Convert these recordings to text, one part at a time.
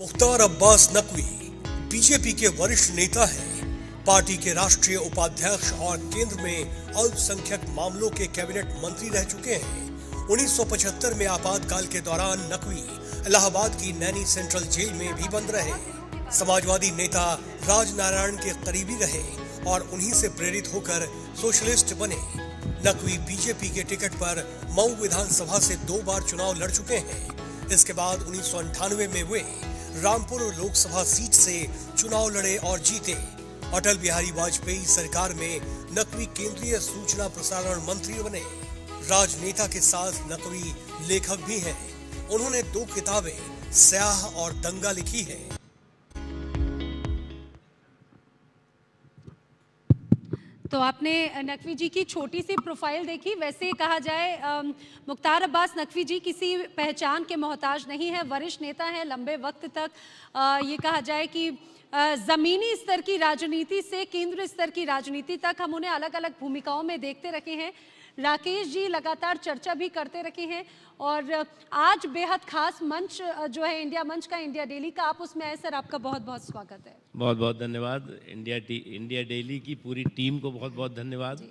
Mukhtar Abbas Naqvi BJP के वरिष्ठ नेता हैं। पार्टी के राष्ट्रीय उपाध्यक्ष और केंद्र में अल्पसंख्यक मामलों के कैबिनेट मंत्री रह चुके हैं। 1975 में आपातकाल के दौरान नकवी इलाहाबाद की नैनी सेंट्रल जेल में भी बंद रहे। समाजवादी नेता राजनारायण के करीबी रहे और उन्हीं से प्रेरित होकर सोशलिस्ट बने। नकवी बीजेपी के टिकट पर मऊ विधानसभा से 2 बार चुनाव लड़ चुके हैं। इसके बाद 1998 में वे रामपुर लोकसभा सीट से चुनाव लड़े और जीते। अटल बिहारी वाजपेयी सरकार में नकवी केंद्रीय सूचना प्रसारण मंत्री बने। राजनेता के साथ नकवी लेखक भी हैं। उन्होंने 2 किताबें स्याह और दंगा लिखी है। तो आपने नकवी जी की छोटी सी प्रोफाइल देखी। वैसे कहा जाए मुख्तार अब्बास नकवी जी किसी पहचान के मोहताज नहीं है, वरिष्ठ नेता हैं। लंबे वक्त तक ये कहा जाए कि ज़मीनी स्तर की राजनीति से केंद्र स्तर की राजनीति तक हम उन्हें अलग अलग भूमिकाओं में देखते रखे हैं। राकेश जी लगातार चर्चा भी करते रखे हैं और आज बेहद खास मंच जो है इंडिया मंच का, इंडिया डेली का, आप उसमें आए सर, आपका बहुत बहुत स्वागत है। बहुत बहुत धन्यवाद। इंडिया डेली की पूरी टीम को बहुत बहुत धन्यवाद।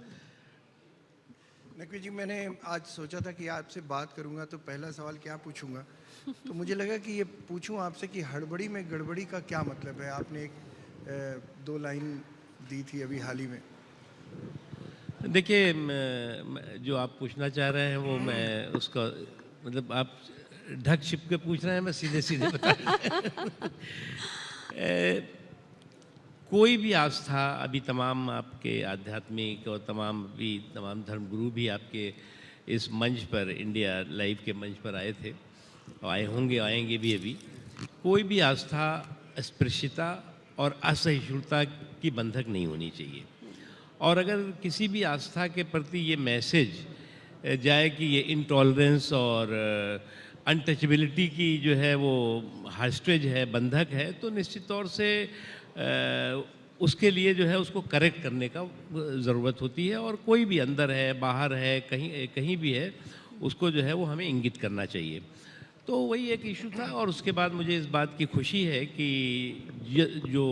नकवी जी, मैंने आज सोचा था कि आपसे बात करूंगा तो पहला सवाल क्या पूछूंगा, तो मुझे लगा कि ये पूछूं आपसे कि हड़बड़ी में गड़बड़ी का क्या मतलब है। आपने एक 2 लाइन दी थी अभी हाल ही में। देखिए, जो आप पूछना चाह रहे हैं वो मैं उसका मतलब आप ढक छिप के पूछ रहे हैं, मैं सीधे सीधे बता कोई भी आस्था, अभी तमाम आपके आध्यात्मिक और तमाम धर्मगुरु भी आपके इस मंच पर, इंडिया लाइव के मंच पर आए थे, आए होंगे, आएंगे भी। अभी कोई भी आस्था अस्पृश्यता और असहिष्णुता की बंधक नहीं होनी चाहिए। और अगर किसी भी आस्था के प्रति ये मैसेज जाए कि ये इंटॉलरेंस और अनटचेबिलिटी की जो है वो हॉस्टेज है, बंधक है, तो निश्चित तौर से उसके लिए जो है उसको करेक्ट करने का ज़रूरत होती है। और कोई भी अंदर है, बाहर है, कहीं भी है, उसको जो है वो हमें इंगित करना चाहिए। तो वही एक इशू था। और उसके बाद मुझे इस बात की खुशी है कि जो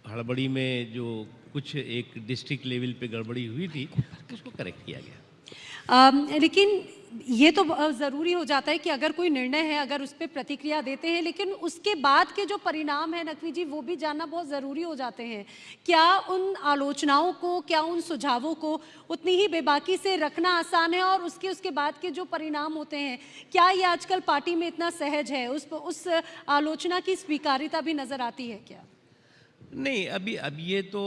हड़बड़ी में जो कुछ एक डिस्ट्रिक्ट लेवल पे गड़बड़ी हुई थी उसको करेक्ट किया गया। लेकिन ये तो ज़रूरी हो जाता है कि अगर कोई निर्णय है, अगर उस पर प्रतिक्रिया देते हैं, लेकिन उसके बाद के जो परिणाम है नकवी जी, वो भी जानना बहुत ज़रूरी हो जाते हैं। क्या उन आलोचनाओं को, क्या उन सुझावों को उतनी ही बेबाकी से रखना आसान है और उसके बाद के जो परिणाम होते हैं, क्या ये आजकल पार्टी में इतना सहज है? उस आलोचना की स्वीकार्यता भी नज़र आती है क्या? नहीं, अब ये तो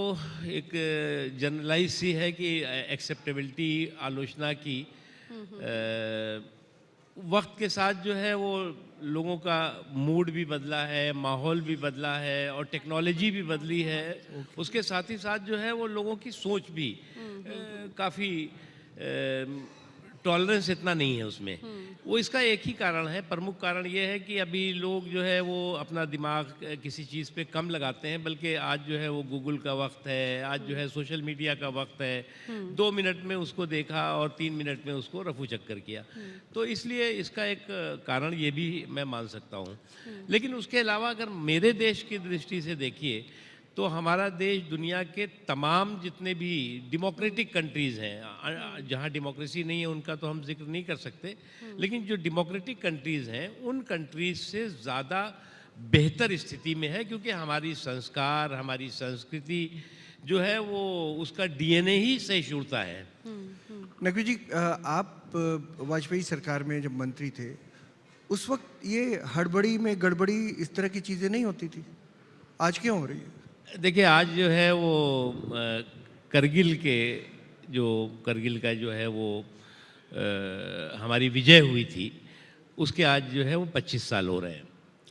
एक जनरलाइज सी है कि एक्सेप्टेबिलिटी आलोचना की वक्त के साथ जो है वो लोगों का मूड भी बदला है, माहौल भी बदला है और टेक्नोलॉजी भी बदली है। उसके साथ ही साथ जो है वो लोगों की सोच भी काफ़ी टॉलरेंस इतना नहीं है उसमें। वो इसका एक ही कारण है, प्रमुख कारण ये है कि अभी लोग जो है वो अपना दिमाग किसी चीज़ पे कम लगाते हैं, बल्कि आज जो है वो गूगल का वक्त है, आज जो है सोशल मीडिया का वक्त है। 2 मिनट में उसको देखा और 3 मिनट में उसको रफू चक्कर किया। तो इसलिए इसका एक कारण ये भी मैं मान सकता हूँ। लेकिन उसके अलावा अगर मेरे देश की दृष्टि से देखिए तो हमारा देश दुनिया के तमाम जितने भी डेमोक्रेटिक कंट्रीज़ हैं, जहाँ डेमोक्रेसी नहीं है उनका तो हम जिक्र नहीं कर सकते, लेकिन जो डेमोक्रेटिक कंट्रीज़ हैं उन कंट्रीज़ से ज़्यादा बेहतर स्थिति में है, क्योंकि हमारी संस्कार, हमारी संस्कृति जो है वो उसका डीएनए ही सहिष्णुता है। नकवी जी, आप वाजपेयी सरकार में जब मंत्री थे उस वक्त ये हड़बड़ी में गड़बड़ी इस तरह की चीज़ें नहीं होती थी, आज क्यों हो रही है? देखिए, आज जो है वो करगिल का जो है वो हमारी विजय हुई थी, उसके आज जो है वो 25 साल हो रहे हैं।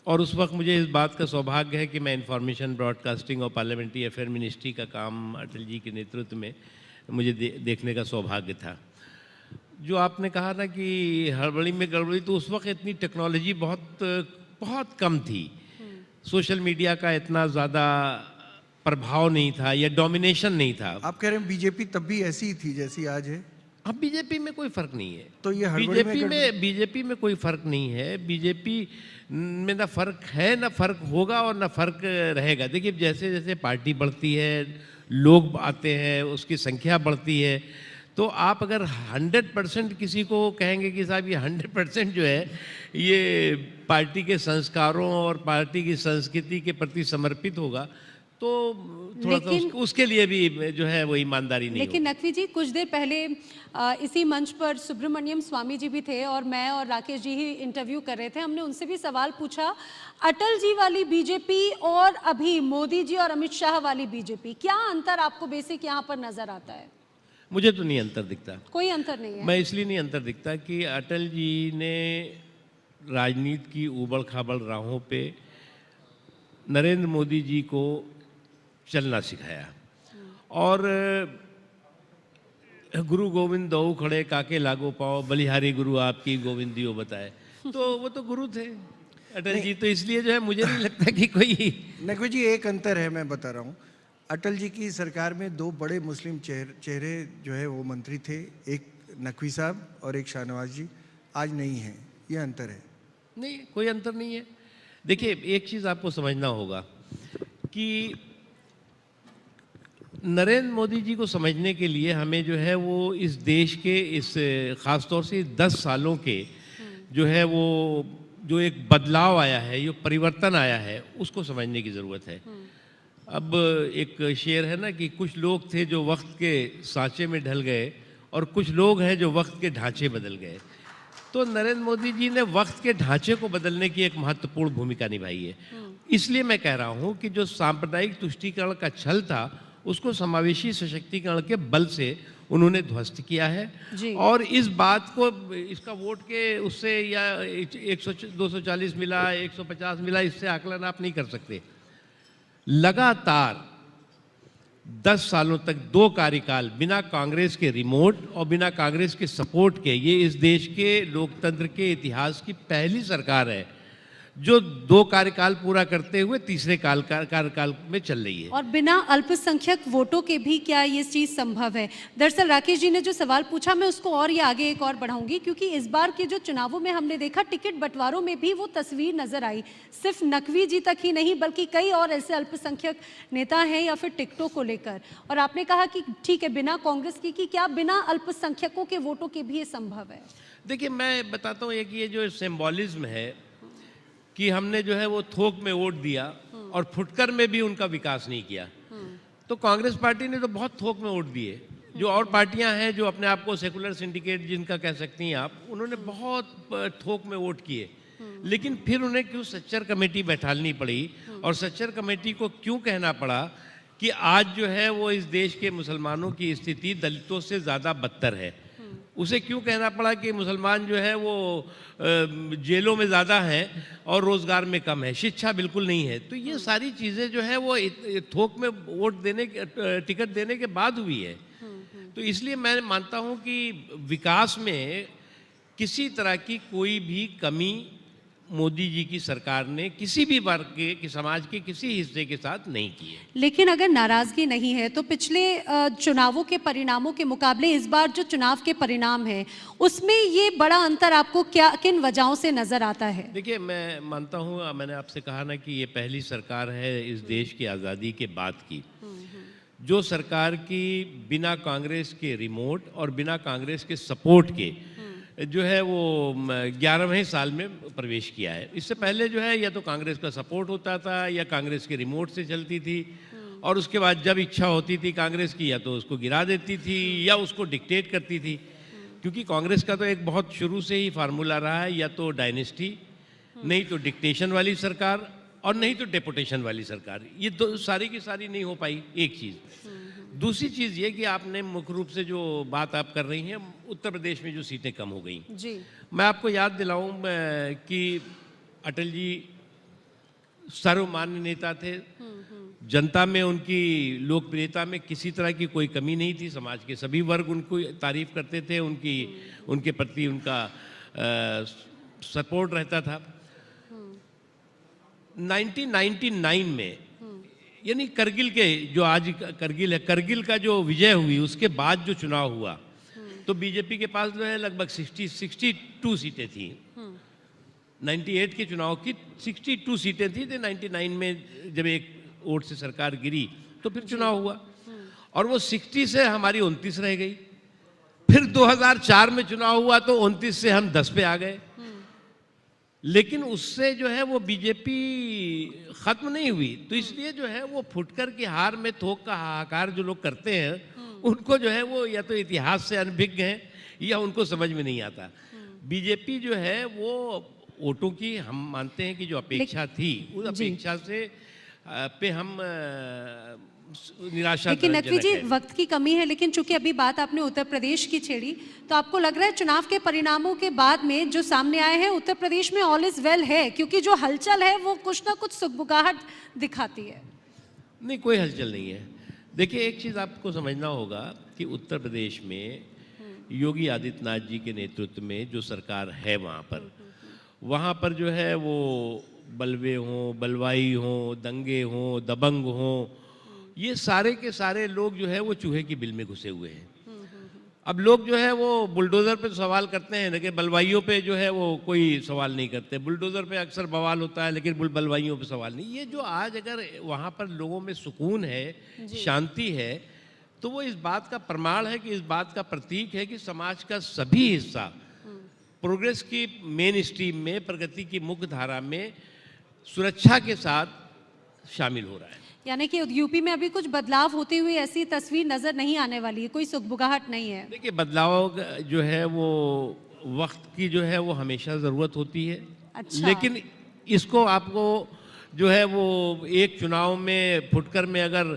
और उस वक्त मुझे इस बात का सौभाग्य है कि मैं इंफॉर्मेशन ब्रॉडकास्टिंग और पार्लियामेंट्री अफेयर मिनिस्ट्री का काम अटल जी के नेतृत्व में मुझे देखने का सौभाग्य था। जो आपने कहा ना कि हड़बड़ी में गड़बड़ी, तो उस वक्त इतनी टेक्नोलॉजी बहुत कम थी, सोशल मीडिया का इतना ज़्यादा प्रभाव नहीं था या डोमिनेशन नहीं था। आप कह रहे हैं बीजेपी तब भी ऐसी ही थी जैसी आज है? अब बीजेपी में कोई फर्क नहीं है। तो ये हड़बड़ी बीजेपी में कोई फर्क नहीं है। बीजेपी में ना फर्क है, ना फर्क होगा और ना फर्क रहेगा। देखिए जैसे जैसे पार्टी बढ़ती है, लोग आते हैं, उसकी संख्या बढ़ती है, तो आप अगर 100% किसी को कहेंगे कि साहब ये 100% जो है ये पार्टी के संस्कारों और पार्टी की संस्कृति के प्रति समर्पित होगा, तो थोड़ा सा उसके लिए भी जो है वो ईमानदारी नहीं लेकिन नकवी जी कुछ देर पहले इसी मंच पर सुब्रमण्यम स्वामी जी भी थे और मैं और राकेश जी ही इंटरव्यू कर रहे थे। हमने उनसे भी सवाल पूछा, अटल जी वाली बीजेपी और अभी मोदी जी और अमित शाह वाली बीजेपी, क्या अंतर आपको बेसिक यहाँ पर नजर आता है? मुझे तो नहीं अंतर दिखता। कोई अंतर नहीं है। मैं इसलिए नहीं अंतर दिखता कि अटल जी ने राजनीति की उबड़ खाबड़ राहों पे नरेंद्र मोदी जी को चलना सिखाया, और गुरु गोविंद दो खड़े काके लागो पाओ, बलिहारी गुरु आपकी गोविंदियो बताए, तो वो तो गुरु थे अटल जी। तो इसलिए जो है मुझे नहीं लगता कि कोई नकवी जी एक अंतर है, मैं बता रहा हूँ। अटल जी की सरकार में दो बड़े मुस्लिम चेहरे जो है वो मंत्री थे, एक नकवी साहब और एक शाहनवाज जी। आज नहीं है, ये अंतर है। नहीं, कोई अंतर नहीं है। देखिए एक चीज़ आपको समझना होगा कि नरेंद्र मोदी जी को समझने के लिए हमें जो है वो इस देश के इस ख़ास तौर से 10 सालों के जो है वो जो एक बदलाव आया है, जो परिवर्तन आया है, उसको समझने की ज़रूरत है। अब एक शेर है ना कि कुछ लोग थे जो वक्त के सांचे में ढल गए और कुछ लोग हैं जो वक्त के ढांचे बदल गए। तो नरेंद्र मोदी जी ने वक्त के ढांचे को बदलने की एक महत्वपूर्ण भूमिका निभाई है। इसलिए मैं कह रहा हूँ कि जो सांप्रदायिक तुष्टीकरण का छल था उसको समावेशी सशक्तिकरण के बल से उन्होंने ध्वस्त किया है। और इस बात को, इसका वोट के उससे या 240 मिला, 150 मिला, इससे आकलन आप नहीं कर सकते। लगातार 10 सालों तक 2 कार्यकाल बिना कांग्रेस के रिमोट और बिना कांग्रेस के सपोर्ट के, ये इस देश के लोकतंत्र के इतिहास की पहली सरकार है जो 2 कार्यकाल पूरा करते हुए तीसरे कार्यकाल में चल रही है। और बिना अल्पसंख्यक वोटों के भी क्या ये चीज संभव है? दरअसल राकेश जी ने जो सवाल पूछा, मैं उसको और ये आगे एक और बढ़ाऊंगी, क्योंकि इस बार के जो चुनावों में हमने देखा टिकट बंटवारों में भी वो तस्वीर नजर आई। सिर्फ नकवी जी तक ही नहीं बल्कि कई और ऐसे अल्पसंख्यक नेता हैं या फिर टिकटों को लेकर। और आपने कहा कि ठीक है बिना कांग्रेस की, कि क्या बिना अल्पसंख्यकों के वोटों के भी ये संभव है? देखिए मैं बताता हूँ, एक ये जो सिंबॉलिज्म है कि हमने जो है वो थोक में वोट दिया और फुटकर में भी उनका विकास नहीं किया। तो कांग्रेस पार्टी ने तो बहुत थोक में वोट दिए। जो और पार्टियां हैं जो अपने आप को सेकुलर सिंडिकेट जिनका कह सकती हैं आप, उन्होंने बहुत थोक में वोट किए। लेकिन फिर उन्हें क्यों सच्चर कमेटी बैठालनी पड़ी, और सच्चर कमेटी को क्यों कहना पड़ा कि आज जो है वो इस देश के मुसलमानों की स्थिति दलितों से ज़्यादा बदतर है? उसे क्यों कहना पड़ा कि मुसलमान जो है वो जेलों में ज़्यादा हैं और रोज़गार में कम है, शिक्षा बिल्कुल नहीं है? तो ये सारी चीज़ें जो है वो थोक में वोट देने, टिकट देने के बाद हुई है। तो इसलिए मैं मानता हूँ कि विकास में किसी तरह की कोई भी कमी मोदी जी की सरकार ने किसी भी वर्ग के समाज के किसी हिस्से के साथ नहीं की है। लेकिन अगर नाराजगी नहीं है तो पिछले चुनावों के परिणामों के मुकाबले इस बार जो चुनाव के परिणाम है उसमें ये बड़ा अंतर आपको क्या, किन वजहों से नजर आता है? देखिए मैं मानता हूँ, मैंने आपसे कहा ना कि ये पहली सरकार है इस देश की आज़ादी के बाद की जो सरकार की बिना कांग्रेस के रिमोट और बिना कांग्रेस के सपोर्ट के जो है वो 11वें साल में प्रवेश किया है। इससे पहले जो है या तो कांग्रेस का सपोर्ट होता था या कांग्रेस के रिमोट से चलती थी, और उसके बाद जब इच्छा होती थी कांग्रेस की या तो उसको गिरा देती थी या उसको डिक्टेट करती थी। क्योंकि कांग्रेस का तो एक बहुत शुरू से ही फार्मूला रहा है, या तो डायनेस्टी, नहीं तो डिक्टेशन वाली सरकार, और नहीं तो डेपुटेशन वाली सरकार। ये दो सारी की सारी नहीं हो पाई। एक चीज़। दूसरी चीज़ ये कि आपने मुख्य रूप से जो बात आप कर रही हैं, उत्तर प्रदेश में जो सीटें कम हो गई जी, मैं आपको याद दिलाऊं कि अटल जी सर्वमान्य नेता थे। जनता में उनकी लोकप्रियता में किसी तरह की कोई कमी नहीं थी। समाज के सभी वर्ग उनको तारीफ करते थे, उनके प्रति उनका सपोर्ट रहता था। 1999 में यानी करगिल के जो आज करगिल है, करगिल का जो विजय हुई उसके बाद जो चुनाव हुआ तो बीजेपी के पास जो है लगभग 62 सीटें थी। 98 के चुनाव की 62 सीटें थी, तो 99 में जब एक वोट से सरकार गिरी तो फिर चुनाव हुआ और वो 60 से हमारी 29 रह गई। फिर 2004 में चुनाव हुआ तो 29 से हम 10 पे आ गए। लेकिन उससे जो है वो बीजेपी खत्म नहीं हुई, तो इसलिए जो है वो फुटकर की हार में थोक का हाहाकार जो लोग करते हैं उनको जो है वो या तो इतिहास से अनभिज्ञ हैं या उनको समझ में नहीं आता। बीजेपी जो है वो वोटों की हम मानते हैं कि जो अपेक्षा थी उस अपेक्षा से पे हम निराशा। लेकिन नकवी जी वक्त की कमी है, लेकिन चूंकि अभी बात आपने उत्तर प्रदेश की छेड़ी, तो आपको लग रहा है चुनाव के परिणामों के बाद में जो सामने आए हैं उत्तर प्रदेश में ऑल इज वेल है, क्योंकि जो हलचल है वो कुछ ना कुछ सुगबुगाहट दिखाती है? नहीं, कोई हलचल नहीं है। देखिए, एक चीज़ आपको समझना होगा कि उत्तर प्रदेश में योगी आदित्यनाथ जी के नेतृत्व में जो सरकार है वहाँ पर जो है वो बलवे हों, बलवाई हों, दंगे हों, दबंग हों, ये सारे के सारे लोग जो है वो चूहे की बिल में घुसे हुए हैं। अब लोग जो है वो बुलडोज़र पे सवाल करते हैं, लेकिन बलवाइयों पे जो है वो कोई सवाल नहीं करते। बुलडोज़र पे अक्सर बवाल होता है, लेकिन बलवाइयों पे सवाल नहीं। ये जो आज अगर वहाँ पर लोगों में सुकून है, शांति है, तो वो इस बात का प्रमाण है कि इस बात का प्रतीक है कि समाज का सभी हिस्सा प्रोग्रेस की मेन स्ट्रीम में, प्रगति की मुख्य धारा में सुरक्षा के साथ शामिल हो रहा है। यानी कि यूपी में अभी कुछ बदलाव होते हुए ऐसी तस्वीर नजर नहीं आने वाली है, कोई सुगबुगाहट नहीं है। देखिए, बदलाव जो है वो वक्त की जो है वो हमेशा ज़रूरत होती है। अच्छा। लेकिन इसको आपको जो है वो एक चुनाव में फुटकर में अगर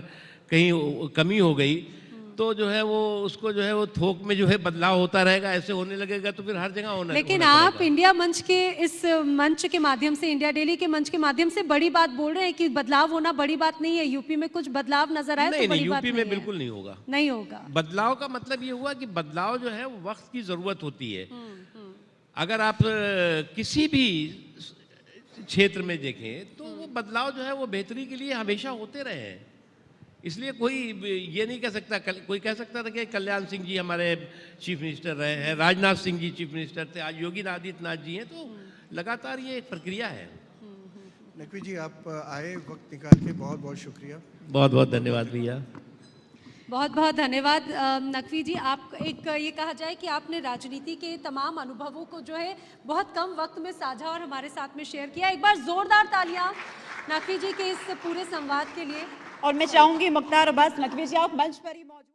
कहीं कमी हो गई तो जो है वो उसको जो है वो थोक में जो है बदलाव होता रहेगा, ऐसे होने लगेगा तो फिर हर जगह होना। लेकिन आप इंडिया मंच के इस मंच के माध्यम से, इंडिया डेली के मंच के माध्यम से बड़ी बात बोल रहे हैं कि बदलाव होना बड़ी बात नहीं है। यूपी में कुछ बदलाव नजर आए तो बड़ी बात नहीं है। यूपी में बिल्कुल नहीं होगा, नहीं होगा। बदलाव का मतलब ये हुआ कि बदलाव जो है वो वक्त की जरूरत होती है। अगर आप किसी भी क्षेत्र में देखें तो वो बदलाव जो है वो बेहतरी के लिए हमेशा होते रहे हैं। इसलिए कोई ये नहीं कह सकता, कोई कह सकता था कि कल्याण सिंह जी हमारे चीफ मिनिस्टर रहे हैं, राजनाथ सिंह जी चीफ मिनिस्टर थे, आज योगी आदित्यनाथ जी हैं, तो लगातार ये एक प्रक्रिया है। नकवी जी, आप आए वक्त निकाल के, बहुत बहुत शुक्रिया। बहुत बहुत धन्यवाद भैया। बहुत बहुत धन्यवाद नकवी जी। आप एक ये कहा जाए कि आपने राजनीति के तमाम अनुभवों को जो है बहुत कम वक्त में साझा और हमारे साथ में शेयर किया। एक बार जोरदार तालियां नकवी जी के इस पूरे संवाद के लिए। और मैं चाहूंगी मुख्तार अब्बास नकवी जी आप मंच पर ही मौजूद